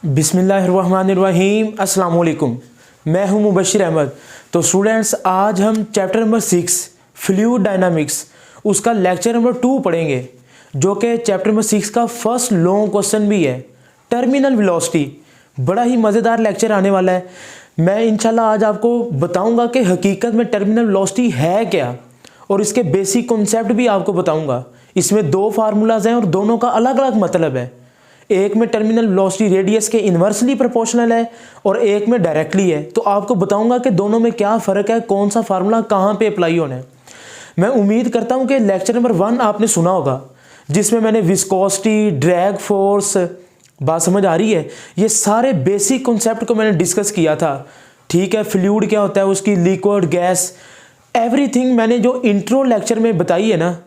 बिस्मिल्लाहिर्रहमानिर्रहीम अस्सलाम वालेकुम। मैं हूं मुबशिर अहमद। तो स्टूडेंट्स, आज हम चैप्टर नंबर 6 फ्लूइड डायनामिक्स उसका लेक्चर नंबर 2 पढ़ेंगे, जो कि चैप्टर नंबर 6 का फर्स्ट लॉन्ग क्वेश्चन भी है, टर्मिनल वेलोसिटी। बड़ा ही मज़ेदार लेक्चर आने वाला है। मैं इंशाल्लाह आज आपको बताऊंगा कि हकीकत में टर्मिनल वेलोसिटी है क्या, और इसके बेसिक कॉन्सेप्ट भी आपको बताऊंगा। इसमें दो फार्मूलाज हैं और दोनों का अलग अलग मतलब है। एक में टर्मिनल वेलोसिटी रेडियस के इन्वर्सली प्रोपोर्शनल है और एक में डायरेक्टली है। तो आपको बताऊंगा कि दोनों में क्या फ़र्क है, कौन सा फार्मूला कहाँ पे अप्लाई होना है। मैं उम्मीद करता हूं कि लेक्चर नंबर 1 आपने सुना होगा, जिसमें मैंने विस्कोसिटी, ड्रैग फोर्स, बात समझ आ रही है, ये सारे बेसिक कॉन्सेप्ट को मैंने डिस्कस किया था। ठीक है, फ्लूइड क्या होता है, उसकी लिक्विड, गैस, एवरीथिंग मैंने जो इंट्रो लेक्चर में बताई है ना,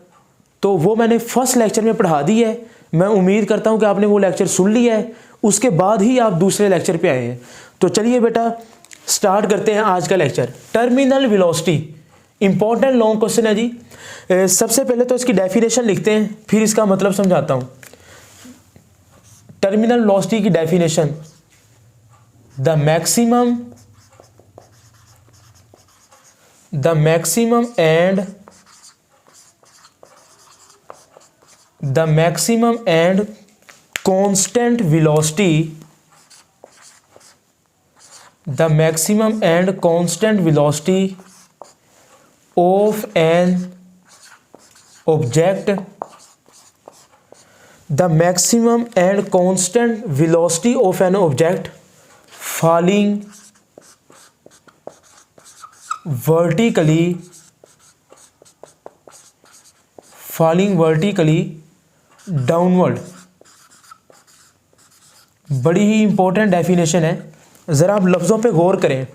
तो वो मैंने फर्स्ट लेक्चर में पढ़ा दी है। मैं उम्मीद करता हूं कि आपने वो लेक्चर सुन लिया है, उसके बाद ही आप दूसरे लेक्चर पे आए हैं। तो चलिए बेटा, स्टार्ट करते हैं आज का lecture. Terminal velocity important long question है जी। सबसे पहले तो इसकी डेफिनेशन लिखते हैं, फिर इसका मतलब समझाता हूं। टर्मिनल वेलोसिटी की definition: the maximum and constant velocity of an object falling vertically downward. बड़ी ही इंपॉर्टेंट डेफिनेशन है, ज़रा आप लफ्ज़ों पे गौर करें।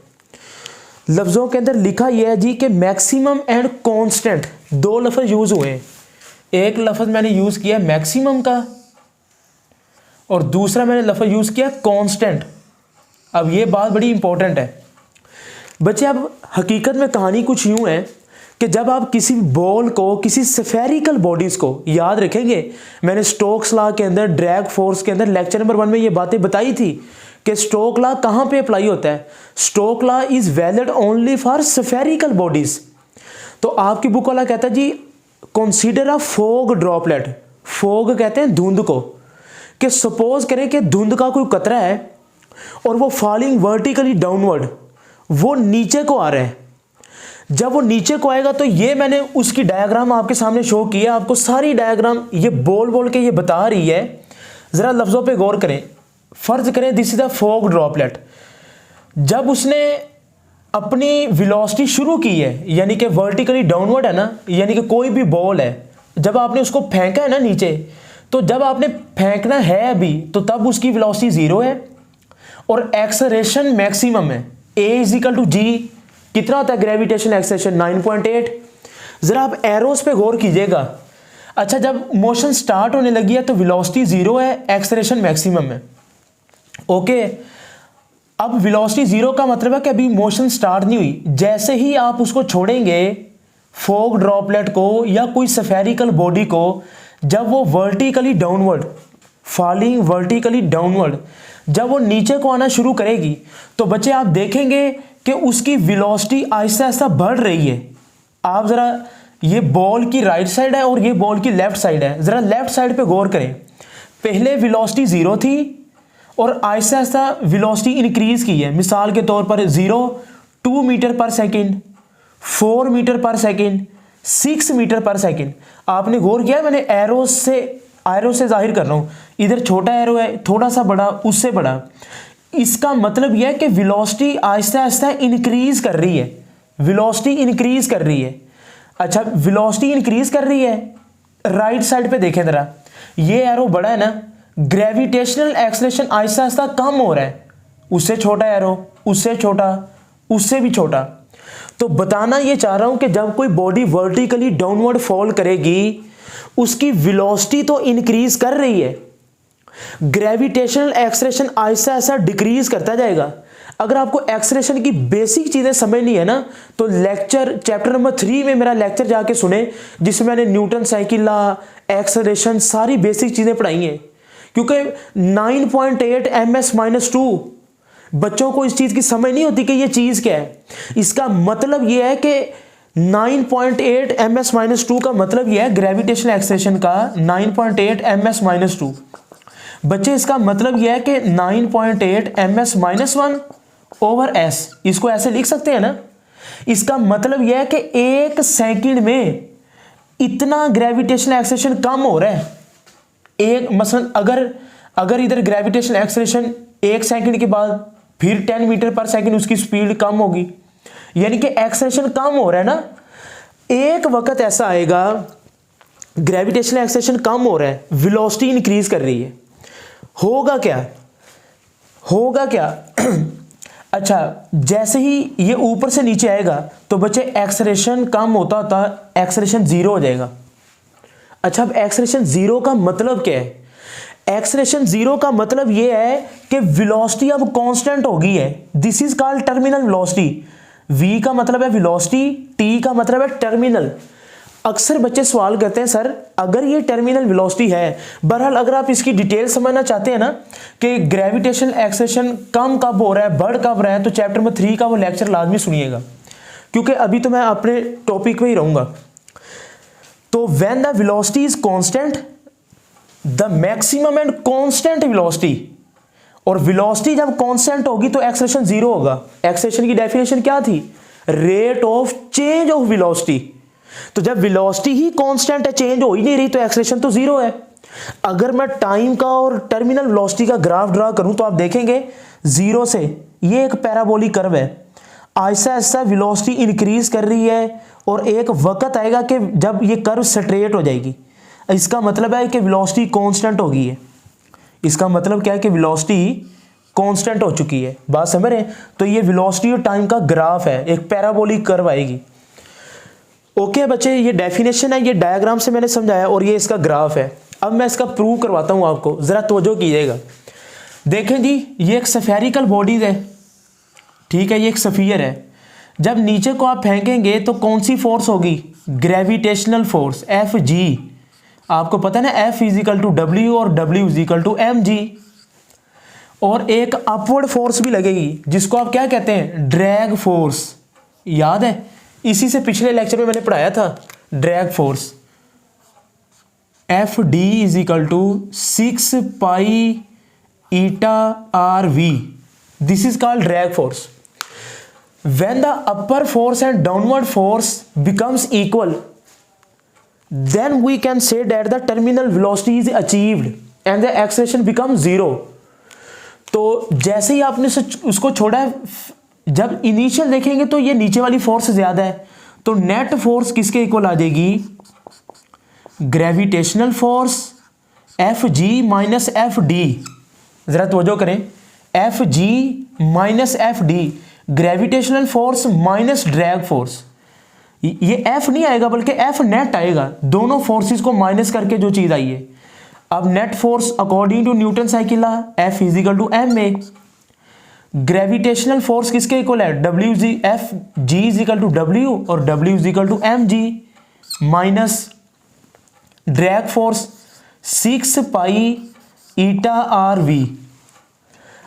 लफ्ज़ों के अंदर लिखा यह है जी कि मैक्सिमम एंड कांस्टेंट, दो लफ्ज़ यूज़ हुए हैं। एक लफ्ज़ मैंने यूज़ किया मैक्सिमम का और दूसरा मैंने लफ्ज़ यूज़ किया कांस्टेंट। अब ये बात बड़ी इंपॉर्टेंट है बच्चे। अब हकीकत में कहानी कुछ यूँ है कि जब आप किसी बॉल को, किसी स्फेरिकल बॉडीज़ को, याद रखेंगे मैंने स्टोक्स लॉ के अंदर, ड्रैग फोर्स के अंदर लेक्चर नंबर 1 में ये बातें बताई थी कि स्टोक लॉ कहाँ पे अप्लाई होता है। Stokes law is valid only for spherical bodies. तो आपकी बुक वाला कहता है जी consider a fog droplet. Fog कहते हैं धुंध को, कि सपोज करें कि धुंध का कोई कतरा है और वो फॉलिंग वर्टिकली डाउनवर्ड, वो नीचे को आ रहा है। जब वो नीचे को आएगा तो ये मैंने उसकी डायग्राम आपके सामने शो किया, आपको सारी डायग्राम ये बोल के ये बता रही है। ज़रा लफ्ज़ों पे गौर करें। फ़र्ज़ करें this is a fog droplet. जब उसने अपनी वेलोसिटी शुरू की है, यानी कि वर्टिकली डाउनवर्ड है ना, यानी कि कोई भी बॉल है, जब आपने उसको फेंका है ना नीचे, तो जब आपने फेंकना है अभी, तो तब उसकी वेलोसिटी 0 है और एक्सेलरेशन मैक्सिमम है। A=G कितना होता है ग्रेविटेशन एक्सेलरेशन? 9.8। ज़रा आप एरोस पे गौर कीजिएगा। अच्छा, जब मोशन स्टार्ट होने लगी है तो वेलोसिटी 0 है, एक्सेलरेशन मैक्सिमम है। ओके, अब वेलोसिटी 0 का मतलब है कि अभी मोशन स्टार्ट नहीं हुई। जैसे ही आप उसको छोड़ेंगे, फॉग ड्रॉपलेट को या कोई स्फेरिकल बॉडी को, जब वो vertically downward, falling vertically downward, जब वो नीचे को आना शुरू करेगी, तो बच्चे आप देखेंगे कि उसकी वेलोसिटी आहिस्ता आहिस्ता बढ़ रही है। आप ज़रा, ये बॉल की राइट साइड है और ये बॉल की लेफ्ट साइड है, ज़रा लेफ्ट साइड पे गौर करें। पहले वेलोसिटी 0 थी और आहिस्ता आहिस्ता वेलोसिटी इंक्रीज़ की है। मिसाल के तौर पर 0 2 मीटर पर सेकेंड, 4 मीटर पर सेकेंड, 6 मीटर पर सेकेंड। आपने गौर किया, मैंने एरो से जाहिर कर रहा हूँ। इधर छोटा एरो है, थोड़ा सा बड़ा, उससे बड़ा। इसका मतलब यह है कि वेलोसिटी आहिस्ता आहिस्ता इंक्रीज कर रही है। वेलोसिटी इंक्रीज कर रही है। अच्छा, वेलोसिटी इंक्रीज कर रही है। राइट साइड पे देखें जरा, ये एरो बड़ा है ना, ग्रेविटेशनल एक्सेलरेशन आहिस्ता आहिस्ता कम हो रहा है। उससे छोटा एरो, उससे छोटा, उससे भी छोटा। तो बताना ये चाह रहा हूं कि जब कोई बॉडी वर्टिकली डाउनवर्ड फॉल करेगी, उसकी वेलोसिटी तो इंक्रीज कर रही है, gravitational acceleration Aahista Aahista decrease करता जाएगा। अगर आपको एक्सेलरेशन की बेसिक चीज़ें समझनी है ना, तो लेक्चर चैप्टर नंबर 3 में मेरा लेक्चर जाके सुने, जिसमें मैंने न्यूटन साइकिल लॉ, एक्सेलरेशन, सारी बेसिक चीज़ें पढ़ाई हैं। क्योंकि 9.8 ms-2 बच्चों को इस चीज की समझ नहीं होती कि ये चीज क्या है। इसका मतलब ये है कि 9.8 ms-2 का मतलब ये है ग्रेविटेशनल एक्सेलरेशन का 9.8 ms-2। बच्चे इसका मतलब यह है कि 9.8 ms-1 ओवर s, इसको ऐसे लिख सकते हैं ना। इसका मतलब यह है कि 1 सेकंड में इतना ग्रेविटेशनल एक्सेलरेशन कम हो रहा है। एक मसलन अगर इधर ग्रेविटेशनल एक्सेलरेशन 1 सेकंड के बाद फिर 10 मीटर पर सेकंड उसकी स्पीड कम होगी, यानी कि एक्सेलरेशन कम हो रहा है ना। एक वक्त ऐसा आएगा ग्रेविटेशनल एक्सेलरेशन कम हो रहा है, वेलोसिटी इंक्रीज कर रही है, होगा क्या अच्छा, जैसे ही ये ऊपर से नीचे आएगा तो बच्चे एक्सेलरेशन कम होता एक्सेलरेशन जीरो हो जाएगा। अच्छा, अब एक्सेलरेशन जीरो का मतलब क्या है? एक्सेलरेशन जीरो का मतलब ये है कि वेलोसिटी अब कांस्टेंट हो गई है। This is called terminal velocity. v का मतलब है वेलोसिटी, t का मतलब है टर्मिनल। अक्सर बच्चे सवाल करते हैं सर अगर ये टर्मिनल वेलोसिटी है, बहरहाल अगर आप इसकी डिटेल समझना चाहते हैं ना कि ग्रेविटेशनल एक्सेलरेशन कम कब हो रहा है, बढ़ कब रहा है, तो चैप्टर नंबर 3 का वो लेक्चर लाजमी सुनिएगा, क्योंकि अभी तो मैं अपने टॉपिक पे ही रहूंगा। तो when the velocity is constant, the maximum and constant velocity, और वेलोसिटी जब कांस्टेंट होगी तो एक्सेलरेशन जीरो होगा। एक्सेलरेशन की डेफिनेशन क्या थी? Rate of change of velocity. तो जब वेलोसिटी ही कांस्टेंट है, चेंज हो ही नहीं रही, तो एक्सेलरेशन तो जीरो है। अगर मैं टाइम का और टर्मिनल वेलोसिटी का ग्राफ ड्रा करूं तो आप देखेंगे जीरो से ये एक पैराबोलिक कर्व है, ऐसा ऐसा वेलोसिटी इंक्रीज कर रही है और एक वक्त आएगा कि जब ये कर्व स्ट्रेट हो जाएगी। इसका मतलब है कि वेलोसिटी कांस्टेंट हो गई है। इसका मतलब क्या है कि वेलोसिटी कांस्टेंट हो चुकी है। बात समझ रहे हैं? तो ये वेलोसिटी और टाइम का ग्राफ है, एक पैराबोलिक कर्व आएगी। ओके बच्चे, ये डेफिनेशन है, ये डायग्राम से मैंने समझाया और ये इसका ग्राफ है। अब मैं इसका प्रूव करवाता हूं आपको, जरा तवज्जो कीजिएगा। देखें जी, ये एक स्फेरिकल बॉडीज है, ठीक है, ये एक स्फीयर है। जब नीचे को आप फेंकेंगे तो कौन सी फोर्स होगी? Gravitational force Fg। आपको पता है ना, F इजिकल टू W और W इजिकल टू mg। और एक अपवर्ड फोर्स भी लगेगी जिसको आप क्या कहते हैं? Drag force. याद है, इसी से पिछले लेक्चर में मैंने पढ़ाया था drag force. Fd is equal to 6 pi eta RV। This is called drag force. When the upper force and downward force becomes equal, then we can say that the terminal velocity is achieved and the acceleration becomes zero। तो जैसे ही आपने उसको छोड़ा है, जब initial देखेंगे तो ये नीचे वाली फोर्स ज्यादा है, तो नेट फोर्स किसके इक्वल आ जाएगी? Gravitational force Fg minus Fd। जरा तवज्जो करें, Fg minus Fd, gravitational force minus drag force. ये F नहीं आएगा बल्कि F नेट आएगा, दोनों फोर्सेस को माइनस करके जो चीज आई है। अब net force according to Newton cycle F is equal to ma। Gravitational force किसके इक्वल है? Fg इजिकल टू W और W is equal to mg minus drag force 6 pi eta RV।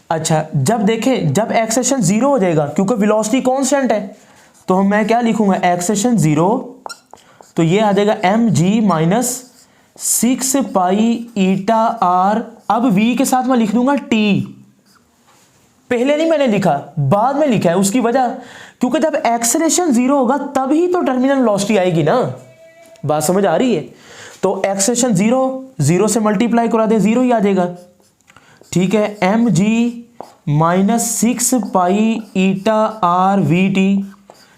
अच्छा, जब देखें, जब एक्सेलरेशन जीरो हो जाएगा क्योंकि वेलोसिटी कांस्टेंट है, तो मैं क्या लिखूंगा? एक्सेलरेशन जीरो, तो ये आ जाएगा mg माइनस 6 पाई ईटा R। अब v के साथ मैं लिख दूंगा t। पहले नहीं मैंने लिखा, बाद में लिखा है। उसकी वजह, क्योंकि जब एक्सेलरेशन जीरो होगा तभी तो टर्मिनल वेलोसिटी आएगी ना। बात समझ आ रही है? तो एक्सेलरेशन जीरो से मल्टीप्लाई करा दे, जीरो ही आ जाएगा, ठीक है। mg minus 6 pi eta RVT,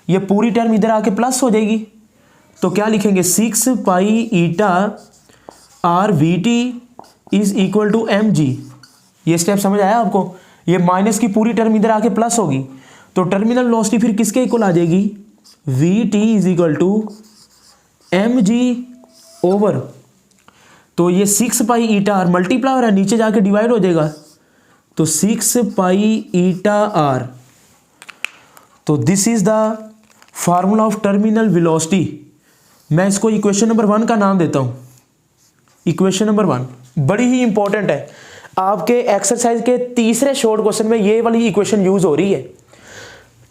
ये पूरी टर्म इधर आके प्लस हो जाएगी, तो क्या लिखेंगे? 6 pi eta RVT is equal to mg। ये स्टेप समझ आया आपको? ये माइनस की पूरी टर्म इधर आके प्लस होगी, तो टर्मिनल वेलोसिटी फिर किसके इक्वल आ जाएगी? Vt is equal to mg over, तो ये 6 पाई ईटा R मल्टीप्लाई हो रहा है, नीचे जाके डिवाइड हो जाएगा, तो 6 पाई ईटा R। तो this is the formula of terminal velocity. मैं इसको इक्वेशन नंबर 1 का नाम देता हूं। इक्वेशन नंबर 1 बड़ी ही इंपॉर्टेंट है। आपके एक्सरसाइज के तीसरे शॉर्ट क्वेश्चन में ये वाली इक्वेशन यूज हो रही है।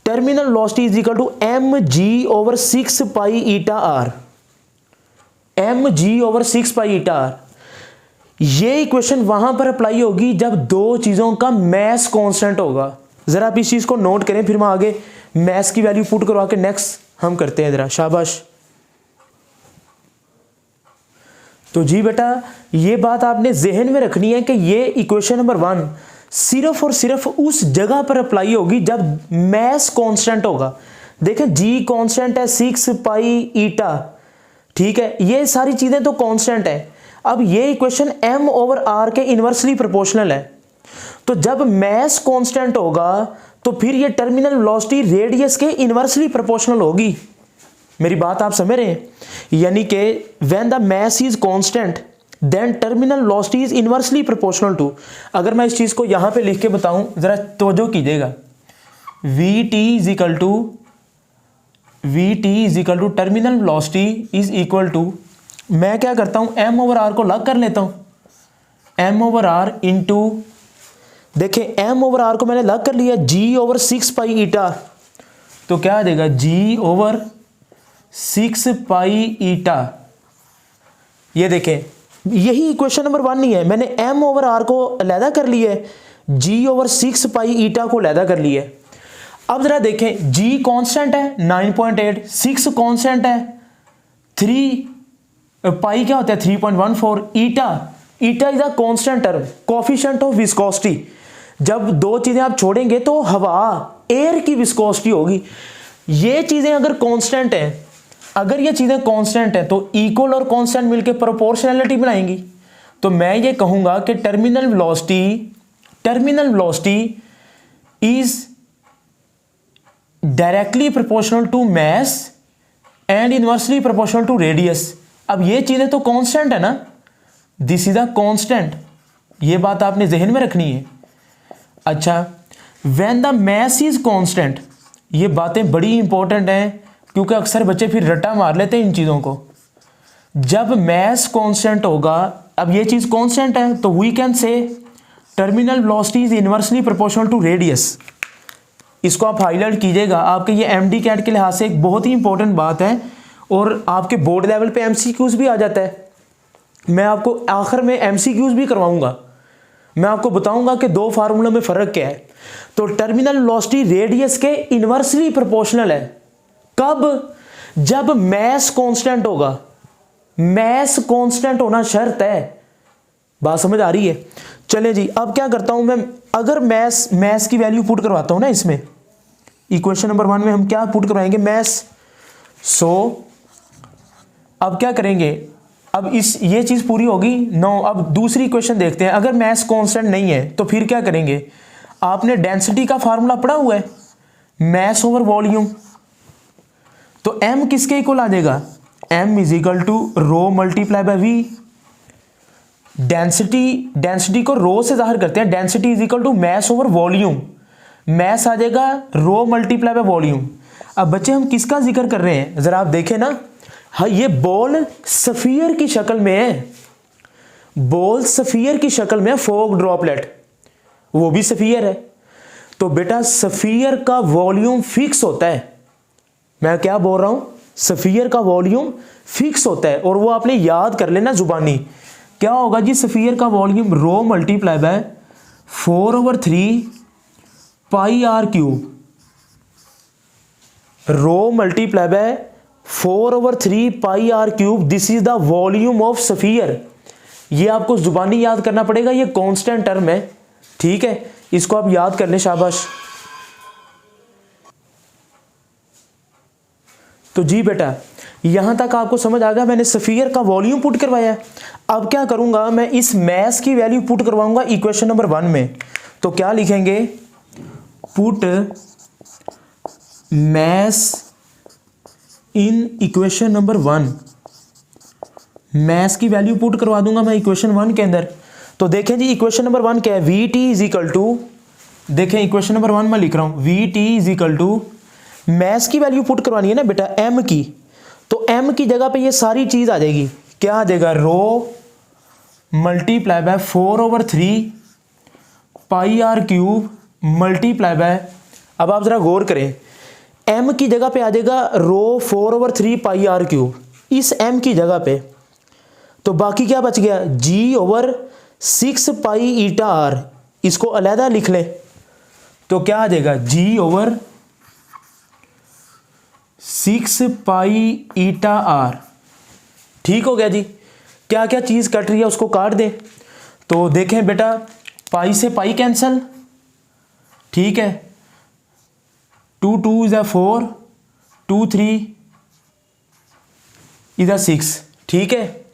Terminal velocity is equal to M G over 6 pi eta R, M G over 6 pi eta R. ये इक्वेशन वहां पर अप्लाई होगी जब दो चीजों का मैस कांस्टेंट होगा। जरा आप इस चीज को नोट करें, फिर मैं आगे मैस की वैल्यू पुट करवा के नेक्स्ट हम करते हैं। जरा शाबाश। तो जी बेटा ये बात आपने जहन में रखनी है कि ये इक्वेशन नंबर 1 सिर्फ और सिर्फ उस जगह पर अप्लाई होगी जब मैस कांस्टेंट होगा। देखें जी कांस्टेंट है 6 पाई ईटा, ठीक है, ये सारी चीजें तो कांस्टेंट है। अब ये इक्वेशन m ओवर r के इनवर्सली प्रोपोर्शनल है। तो जब मैस कांस्टेंट होगा तो फिर ये टर्मिनल वेलोसिटी रेडियस के इनवर्सली प्रोपोर्शनल होगी। मेरी बात आप समझ रहे हैं? यानी कि when the mass is constant then terminal velocity is inversely proportional to. अगर मैं इस चीज को यहां पे लिख के बताऊं, जरा तवज्जो कीजिएगा, Vt is equal to terminal velocity is equal to, मैं क्या करता हूं m ओवर r को लग कर लेता हूं, m ओवर r इंटू, देखिए m ओवर r को मैंने लग कर लिया g ओवर 6 पाई ईटा, तो क्या आ जाएगा g ओवर 6 पाई ईटा। ये देखें यही इक्वेशन नंबर 1 नहीं है, मैंने m ओवर r को अलहदा कर लिया है, g ओवर 6 पाई ईटा को अलहदा कर लिया है। अब जरा देखें g कांस्टेंट है 9.8, 6 कांस्टेंट है 3, पाई क्या होता है 3.14, eta is a constant term, coefficient of viscosity. जब दो चीजें आप छोड़ेंगे तो हवा एयर की विस्कोसिटी होगी। ये चीजें अगर कांस्टेंट है, अगर ये चीजें कांस्टेंट है तो इक्वल और कांस्टेंट मिलकर प्रोपोर्शनैलिटी बनाएंगी। तो मैं ये कहूंगा कि terminal velocity is directly proportional to mass and inversely proportional to radius. अब ये चीजें तो कांस्टेंट है ना, दिस इज अ कांस्टेंट, ये बात आपने जहन में रखनी है। अच्छा, when the mass is constant, ये बातें बड़ी इंपॉर्टेंट हैं क्योंकि अक्सर बच्चे फिर रट्टा मार लेते हैं इन चीजों को। जब मैस कांस्टेंट होगा, अब ये चीज कांस्टेंट है तो we can say terminal velocity is inversely proportional to radius. इसको आप हाईलाइट कीजिएगा, आपके ये एमडी कैट के लिहाज से एक बहुत ही इंपॉर्टेंट बात है और आपके बोर्ड लेवल पे एमसीक्यूज भी आ जाता है। मैं आपको आखिर में एमसीक्यूज भी करवाऊंगा, मैं आपको बताऊंगा कि दो फार्मूलों में फर्क क्या है। तो टर्मिनल वेलोसिटी रेडियस के इनवर्सली प्रोपोर्शनल है। कब? जब मैस कांस्टेंट होगा। मैस कांस्टेंट होना शर्त है। बात समझ आ रही है? चले जी, अब क्या करता हूं मैं, अगर मैस की वैल्यू पुट करवाता हूं ना इसमें, इक्वेशन नंबर 1 में हम क्या पुट करवाएंगे, मैस। सो अब क्या करेंगे, अब ये चीज पूरी होगी 9। अब दूसरी इक्वेशन देखते हैं। अगर मैस कांस्टेंट नहीं है तो फिर क्या करेंगे, आपने डेंसिटी का फार्मूला पढ़ा हुआ है, मैस ओवर वॉल्यूम। तो m किसके इक्वल आ जाएगा, m is equal to rho multiply by v। Density को रो से जाहिर करते हैं, density is equal to mass over volume. Mass आ जाएगा रो मल्टीप्लाई बाय वॉल्यूम। अब बच्चे हम किसका जिक्र कर रहे हैं, जरा आप देखें ना, हाँ ये बॉल सफियर की शक्ल में है, बॉल सफियर की शक्ल में, फॉग ड्रॉपलेट वो भी सफियर है। तो बेटा सफियर का वॉल्यूम फिक्स होता है। मैं क्या बोल रहा हूं, सफियर का वॉल्यूम फिक्स होता है और वो आपने याद कर लेना जुबानी। क्या होगा जी, सफियर का volume rho multiply by 4/3 pi R cube, rho multiply by 4/3 pi R cube, this is the volume of sphere. ये आपको जुबानी याद करना पड़ेगा, ये कांस्टेंट टर्म है, ठीक है, इसको आप याद कर लें, शाबाश। तो जी बेटा यहां तक आपको समझ आ गया, मैंने सफियर का वॉल्यूम पुट करवाया। अब क्या करूंगा, मैं इस मैस की वैल्यू पुट करवाऊंगा इक्वेशन नंबर 1 में। तो क्या लिखेंगे, put mass in equation number 1। Mass की वैल्यू पुट करवा दूंगा मैं इक्वेशन 1 के अंदर। तो देखें जी इक्वेशन नंबर 1 क्या है, Vt इज इक्वल टू, देखें इक्वेशन नंबर 1 मैं लिख रहा हूं, Vt is equal to, mass की वैल्यू पुट करवानी है ना बेटा m की, तो m की जगह पे ये सारी चीज आ जाएगी। क्या आ जाएगा, rho multiply by 4/3 pi R cube multiply by, अब आप ज़रा गौर करें, m की जगह पे आ जाएगा रो 4/3 पाई आर क्यूब, इस m की जगह पे, तो बाकी क्या बच गया g/6 पाई ईटा आर, इसको अलहदा लिख लें तो क्या आ जाएगा g/6 पाई ईटा आर। ठीक हो गया जी। क्या क्या चीज़ कट रही है उसको काट दें, तो देखें बेटा पाई से पाई कैंसल, ठीक है, 2 2 इज 4, 2 3 इज 6, ठीक है।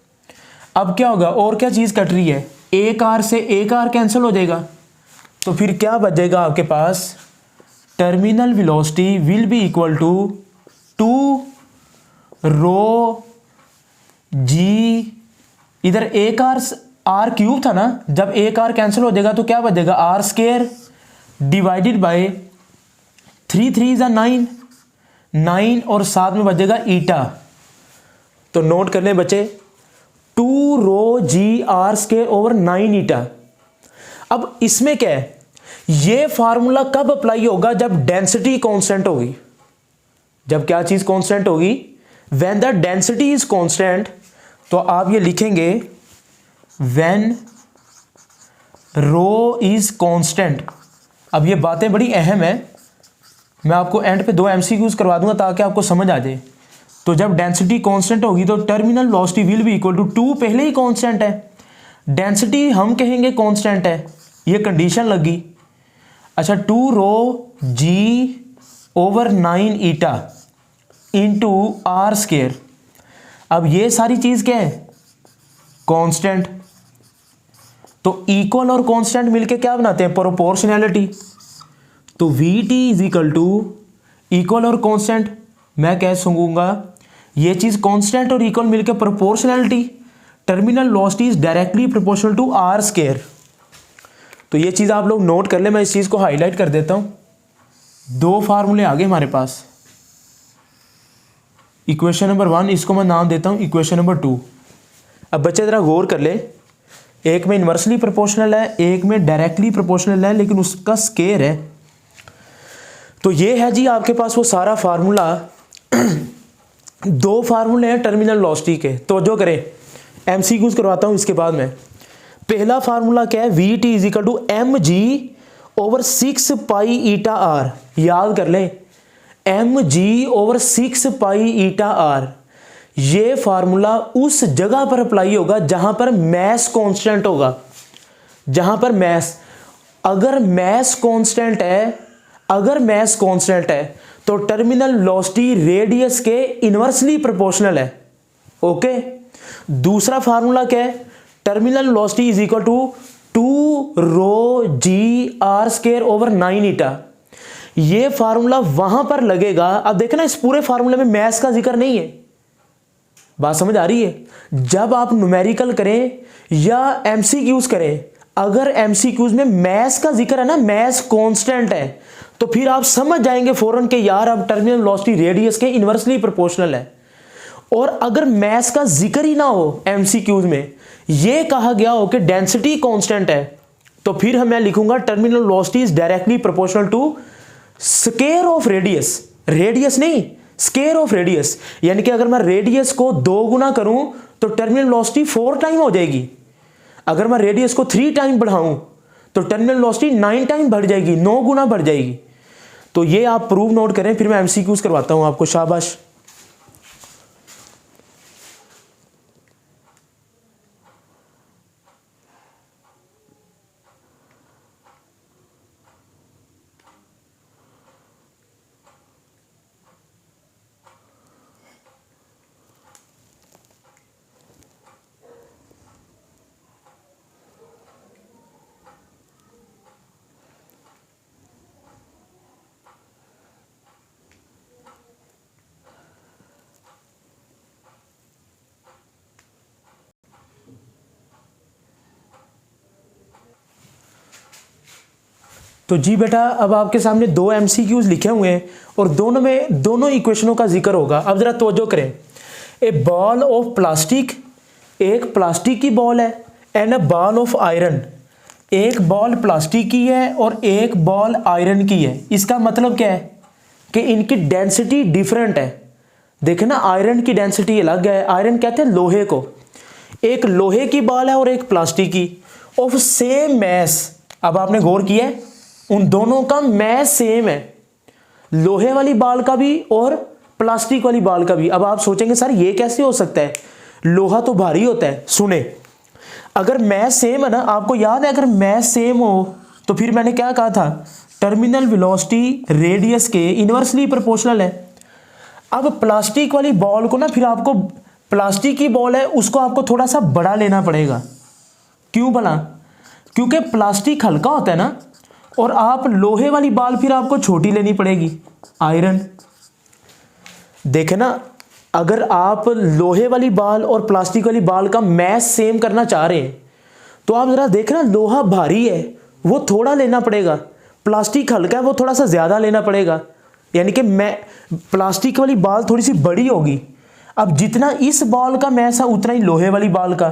अब क्या होगा, और क्या चीज़ कट रही है, एक आर से एक आर कैंसिल हो जाएगा, तो फिर क्या बचेगा आपके पास, terminal velocity will be equal to 2 rho G, इधर एक आर क्यूब था ना, जब एक आर कैंसिल हो जाएगा तो क्या बचेगा R square divided by 3 3 is 9, 9 और साथ में बचेगा ईटा, तो नोट कर लें बच्चे 2 rho G R square over 9 ईटा। अब इसमें क्या है, ये फार्मूला कब अप्लाई होगा, जब डेंसिटी कांस्टेंट होगी, जब क्या चीज कांस्टेंट होगी, when the density is constant, तो आप ये लिखेंगे व्हेन रो इज कांस्टेंट। अब ये बातें बड़ी अहम है, मैं आपको एंड पे 2 MCQs करवा दूंगा ताकि आपको समझ आ जाए। तो जब डेंसिटी कांस्टेंट होगी तो terminal velocity will be equal to 2 पहले ही कांस्टेंट है, डेंसिटी हम कहेंगे कांस्टेंट है, ये कंडीशन लगी। अच्छा 2 rho G over 9 eta into R square, अब ये सारी चीज क्या है कांस्टेंट, तो इक्वल और कांस्टेंट मिलके क्या बनाते हैं प्रोपोर्शनैलिटी, तो VT is equal to equal और कांस्टेंट, मैं कह सकूंगा ये चीज कांस्टेंट और इक्वल मिलके proportionality, terminal velocity is directly proportional to R square. तो ये चीज आप लोग नोट कर ले, मैं इस चीज को हाईलाइट कर देता हूं। 2 फार्मूले आगे हमारे पास, इक्वेशन नंबर 1, इसको मैं नाम देता हूं इक्वेशन नंबर 2। अब बच्चे जरा गौर कर ले, एक में इन्वर्सली प्रोपोर्शनल है, एक में डायरेक्टली प्रोपोर्शनल है, लेकिन उसका स्क्वायर है। तो ये है जी आपके पास वो सारा फार्मूला। 2 फार्मूले हैं टर्मिनल वेलोसिटी के, तो जो करें MCQs करवाता हूं इसके बाद में। पहला फार्मूला क्या है, VT is equal to mg over 6 pi eta R, याद कर लें mg over 6 pi eta R. ये फार्मूला उस जगह पर अप्लाई होगा जहां पर मैस कांस्टेंट होगा, जहां पर मैस, अगर मैस कांस्टेंट है, अगर मैस कांस्टेंट है तो टर्मिनल वेलोसिटी रेडियस के इनवर्सली प्रोपोर्शनल है। ओके, दूसरा फार्मूला क्या है, terminal velocity is equal to 2 rho G R square over 9 eta. ये फार्मूला वहां पर लगेगा, अब देखना इस पूरे फार्मूले में मैस का जिक्र नहीं है, बात समझ आ रही है। जब आप न्यूमेरिकल करें या MCQs करें, अगर MCQs में मैस का जिक्र है ना, मैस कांस्टेंट है, तो फिर आप समझ जाएंगे फौरन के यार अब टर्मिनल वेलोसिटी रेडियस के इनवर्सली प्रोपोर्शनल है। और अगर मैस का जिक्र ही ना हो MCQs में, ये कहा गया हो कि डेंसिटी कांस्टेंट है, तो फिर मैं लिखूंगा terminal velocity is directly proportional to square of radius, radius नहीं स्क्वायर ऑफ रेडियस, यानी कि अगर मैं रेडियस को 2 गुना करूं तो टर्मिनल वेलोसिटी 4 टाइम हो जाएगी, अगर मैं रेडियस को 3 टाइम बढ़ाऊं तो टर्मिनल वेलोसिटी 9 टाइम बढ़ जाएगी, 9 गुना बढ़ जाएगी। तो ये आप प्रूफ नोट करें, फिर मैं MCQs करवाता हूं आपको, शाबाश। तो जी बेटा अब आपके सामने 2 MCQs लिखे हुए हैं और दोनों में दोनों इक्वेशनों का जिक्र होगा। अब जरा तवज्जो करें, ए बॉल ऑफ प्लास्टिक, एक प्लास्टिक की बॉल है, and a ball of iron, एक बॉल प्लास्टिक की है और एक बॉल आयरन की है, इसका मतलब क्या है कि इनकी डेंसिटी डिफरेंट है। देखे ना, आयरन की डेंसिटी अलग है, आयरन कहते हैं लोहे को। एक लोहे की बॉल है और एक प्लास्टिक की, ऑफ सेम मैस। अब आपने गौर किया है, उन दोनों का मैस सेम है, लोहे वाली बॉल का भी और प्लास्टिक वाली बॉल का भी। अब आप सोचेंगे सर ये कैसे हो सकता है, लोहा तो भारी होता है। सुने, अगर मैस सेम है ना, आपको याद है अगर मैस सेम हो तो फिर मैंने क्या कहा था, टर्मिनल वेलोसिटी रेडियस के इनवर्सली प्रोपोर्शनल है। अब प्लास्टिक वाली बॉल को ना, फिर आपको प्लास्टिक की बॉल है उसको आपको थोड़ा सा बड़ा लेना पड़ेगा। क्यों बड़ा? क्योंकि प्लास्टिक हल्का होता है ना, और आप लोहे वाली बॉल फिर आपको छोटी लेनी पड़ेगी, आयरन। देखे ना, अगर आप लोहे वाली बॉल और प्लास्टिक वाली बॉल का मैस सेम करना चाह रहे हैं तो आप जरा देखना, लोहा भारी है वो थोड़ा लेना पड़ेगा, प्लास्टिक हल्का है वो थोड़ा सा ज्यादा लेना पड़ेगा। यानी कि प्लास्टिक वाली बॉल थोड़ी सी बड़ी होगी। अब जितना इस बॉल का मैस है उतना ही लोहे वाली बॉल का।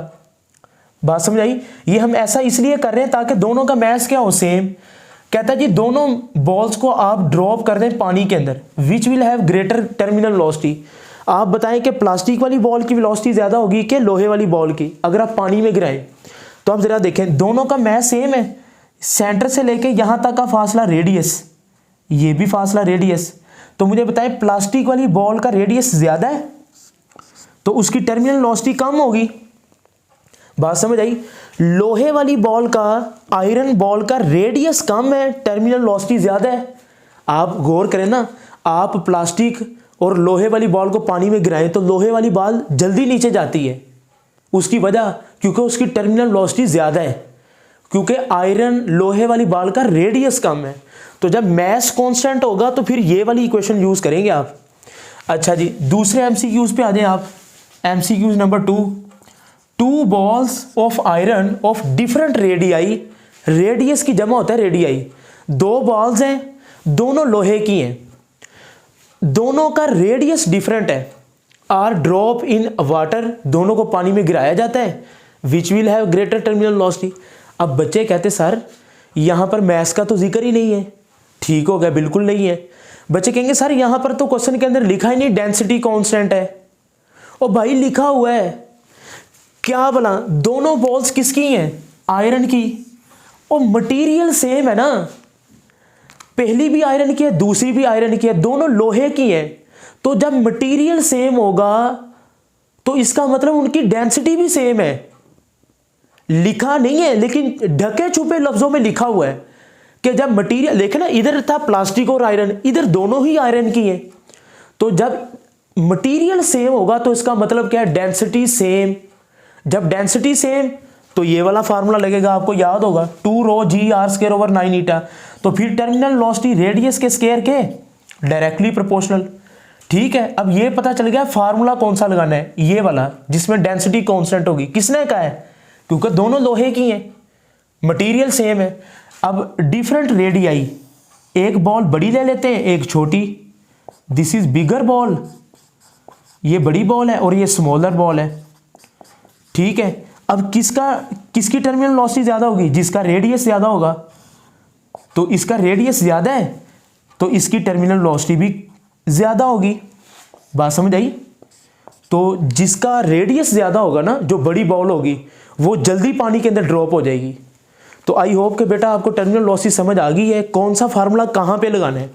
बात समझ आई? ये हम ऐसा इसलिए कर रहे हैं ताकि दोनों का मैस क्या हो, सेम। कहता है जी दोनों बॉल्स को आप ड्रॉप कर दें पानी के अंदर, which will have greater terminal velocity. आप बताएं कि प्लास्टिक वाली बॉल की वेलोसिटी ज्यादा होगी कि लोहे वाली बॉल की, अगर आप पानी में गिराएं। तो आप जरा देखें, दोनों का मैस सेम है, सेंटर से लेके यहां तक का फासला रेडियस, ये भी फासला रेडियस। तो मुझे बताएं प्लास्टिक वाली बॉल का रेडियस ज्यादा है तो उसकी टर्मिनल वेलोसिटी कम होगी। बात समझ आई? लोहे वाली बॉल का आयरन बॉल का रेडियस कम है, टर्मिनल वेलोसिटी ज्यादा है। आप गौर करें ना, आप प्लास्टिक और लोहे वाली बॉल को पानी में गिराएं तो लोहे वाली बॉल जल्दी नीचे जाती है। उसकी वजह क्योंकि उसकी टर्मिनल वेलोसिटी ज्यादा है, क्योंकि आयरन लोहे वाली बॉल का रेडियस कम है। तो जब मैस कांस्टेंट होगा तो फिर ये वाली इक्वेशन यूज करेंगे आप। अच्छा जी, दूसरे एमसीक्यूज पे आ जाएं आप। MCQs number 2, 2 balls of iron of different radii, radius की जमा होता है रेडियाई। 2 बॉल्स हैं, दोनों लोहे की हैं, दोनों का रेडियस डिफरेंट है, आर ड्रॉप इन वाटर, दोनों को पानी में गिराया जाता है, which will have greater terminal velocity. अब बच्चे कहते सर यहां पर मैस का तो जिक्र ही नहीं है। ठीक हो गया, बिल्कुल नहीं है। बच्चे कहेंगे सर यहां पर तो क्वेश्चन के अंदर लिखा ही नहीं डेंसिटी कांस्टेंट है। और भाई लिखा हुआ है, क्या बोला, दोनों बॉल्स किसकी हैं, आयरन की, और मटेरियल सेम है ना, पहली भी आयरन की है दूसरी भी आयरन की है, दोनों लोहे की है। तो जब मटेरियल सेम होगा तो इसका मतलब उनकी डेंसिटी भी सेम है। लिखा नहीं है लेकिन ढके छुपे लफ्जों में लिखा हुआ है कि जब मटेरियल, देखे ना इधर था प्लास्टिक और आयरन, इधर दोनों ही आयरन की है। तो जब मटेरियल सेम होगा तो इसका मतलब क्या है, डेंसिटी सेम। जब डेंसिटी सेम तो ये वाला फार्मूला लगेगा, आपको याद होगा, 2 rho G R square over 9 ईटा। तो फिर टर्मिनल वेलोसिटी रेडियस के स्क्वायर के डायरेक्टली प्रोपोर्शनल। ठीक है, अब ये पता चल गया फार्मूला कौन सा लगाना है, ये वाला जिसमें डेंसिटी कांस्टेंट होगी। किसने कहा है? क्योंकि दोनों लोहे की हैं, मटेरियल सेम है। अब डिफरेंट रेडियाई, एक बॉल बड़ी ले लेते हैं एक छोटी, दिस इज बिगर बॉल, ये बड़ी बॉल है और ये स्मॉलर बॉल है। ठीक है, अब किसकी टर्मिनल वेलोसिटी ज्यादा होगी, जिसका रेडियस ज्यादा होगा। तो इसका रेडियस ज्यादा है तो इसकी टर्मिनल वेलोसिटी भी ज्यादा होगी। बात समझ आई? तो जिसका रेडियस ज्यादा होगा ना, जो बड़ी बॉल होगी, वो जल्दी पानी के अंदर ड्रॉप हो जाएगी। तो आई होप कि बेटा आपको टर्मिनल वेलोसिटी समझ आ गई है, कौन सा फार्मूला कहां पे लगाना है।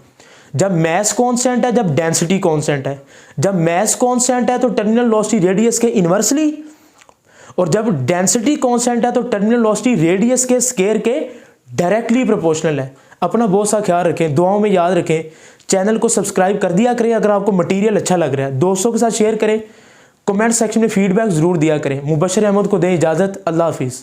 जब मैस कांस्टेंट है, जब डेंसिटी कांस्टेंट है। जब मैस कांस्टेंट है तो टर्मिनल वेलोसिटी रेडियस के इनवर्सली, और जब डेंसिटी कांस्टेंट है तो टर्मिनल वेलोसिटी रेडियस के स्क्वायर के डायरेक्टली प्रोपोर्शनल है। अपना बहुत सा ख्याल रखें, दुआओं में याद रखें। चैनल को सब्सक्राइब कर दिया करें अगर आपको मटेरियल अच्छा लग रहा है, दोस्तों के साथ शेयर करें, कमेंट सेक्शन में फीडबैक जरूर दिया करें। मुबशर अहमद को दें इजाजत, अल्लाह हाफिज़।